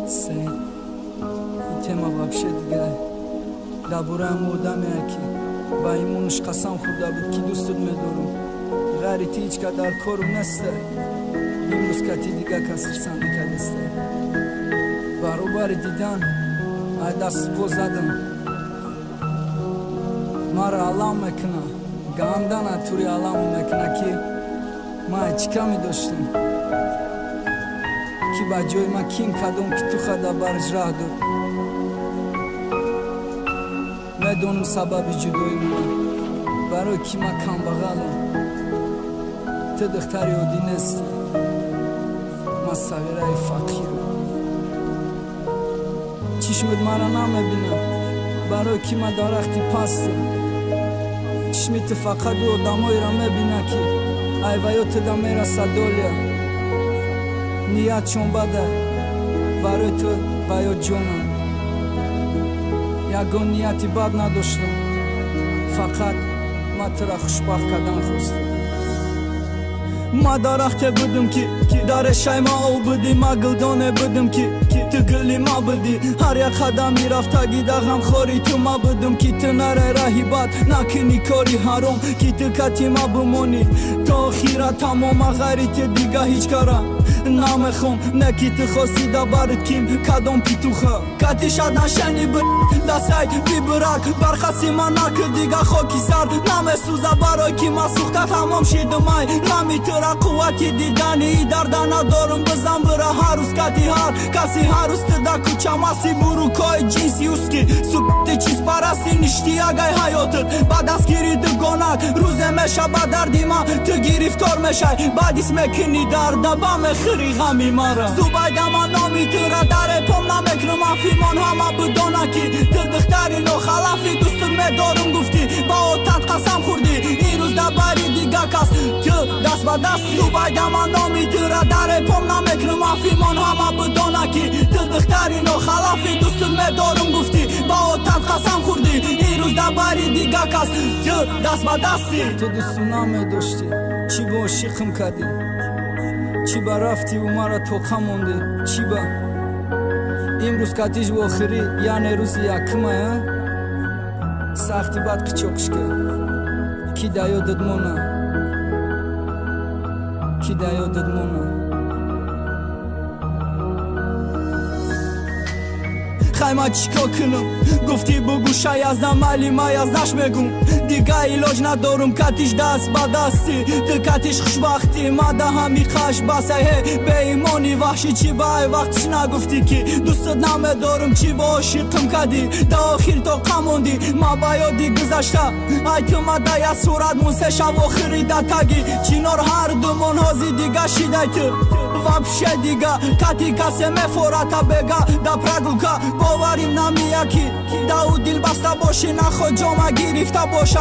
Sen tema вообще دیگه دابورا مودامه کی با ایمونش قسم خورده بود که دوست می‌دارم غریتی هیچ قدر کارم نسته امروز کتی دیگه کسر سنده کدسته برابر دیدن ای دست پو زدم مرا علام میکنه گاندن توری علام میکنه که ما چیکار می‌داشتیم کی با جای ما کیم کدوم که تو خدا برج راه داد میدونم سبب جدایی من برای کی ما کم بغلم تو دختری عادی نیستی ما صغیره فقیرم چشمت مرا نمیبینم برای کی ما درختی پستم چشمت فقط و دمایی را میبینه که ایوایات دمی را صدالیا نیت چون بده برای تو بایا جانم یگان نیتی بد نداشتم فقط ما ترا خوشبخت کردن خواستم ما درخته بودم که در شیما او بودی ما گلدانه بودم که تو گلی ما بودی هر یک قدمی رفته گیده غم خوری تو ما بودم که تو نره راهی بد نکنی کاری حرام که تو کتی ما بمونی تا آخیره تمام غریت دیگه هیچ کارم نمیخوام نکی تو خواستی دا برد کیم کدام پی تو خواه کتی شد نشنی بر دستی بی برک برخصی ما نکر دیگه خاکی سر نمیسوزه برای کی ما سوخته تمام شیدمای نمی تو را قوتی دیدنی درده ندارم بزن برا هر روز کتی هر کسی هر روز تده کچه ماسی بروکای جنسی اوسکی سکت چیز پرستی نشتی اگه حیاتت بعد از گیری دگانت روز میشه با دردی ما تو گریفتار میشه بعد اسم کنی درده با مخری غمی مارا زوبایده من نامی تو را در پام نمیکنم افیمان همه بدانه که تو دختری نو خلافی دوست میدارم گفتی با آتت قسم خوردی این روز دبری دیگه کس تو دست با دست زوبایده من نامی تو را در پام نمیکنم افیمان همه بدانه که تو دختری نو خلافی دوست میدارم گفتی با آتت قسم خوردی این روز دبری دیگه کس تو دست با دستی تو دوست نمیداشتی چی با عشقم کردی چی با رفتی و مرا توقع موندی چی با امروز کتیش و آخری یعنی روزی یکمه سختی بد قچوکش که کی دا یادت مونه کی دا یادت مونه خیمه چیکار کنم گفتی بگو شایزدم علی ما یزدش میگم دیگه ایلاج ندارم کتیش دست با دستی تو کتیش خوشبختی ما ده همی خش بسه هی به ایمانی وحشی چی با ای وقتش نگفتی که دوستت نمیدارم چی با عاشقم کردی تا آخر تو قموندی ما با یادی گذشته ای تو ما ده یا صورت مونسه شب آخری ده تگی چینار هر دومون هازی دیگه شیده تو вообще دیگه کتی کسی میفورتا بگه دا پرگوکا باوریم نمیه کی داو دل بسته باشی نخوا جامه گرفته باشه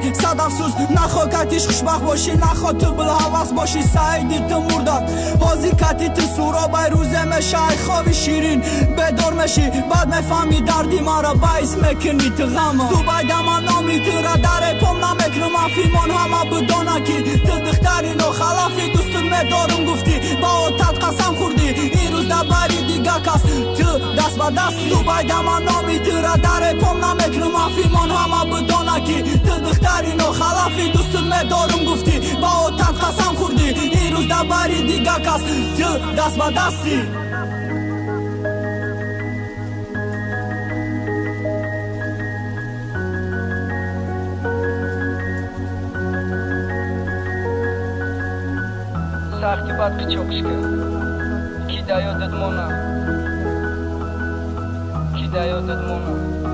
هی صد افسوس نخوا کتیش خوشبخت باشی نخوا تو بلحوث باشی سعیدی تو مردد بازی کتی تو سورا بای روزه میشه ای خوابی شیرین بدار میشی بعد میفهمی دردی مرا باعث میکنی تو غم زوبایده من نامی تو را در پام نمیکنم افیمان همه بدانه کی تو دختری نو خلافی دوست میدارم گفتی با آتت قسم خوردی این روز دبری دیگه کس تو دست با دست زوبایده من نامی تو را در پام نمیکنم افیمان همه بدانه کی تو دختری نو خلافی دوست میدارم گفتی با آتت قسم خوردی این روز دبری دیگه کس تو دست با دستی سختی بد قچوکش که کی دا یادت مونه کی دا یادت مونه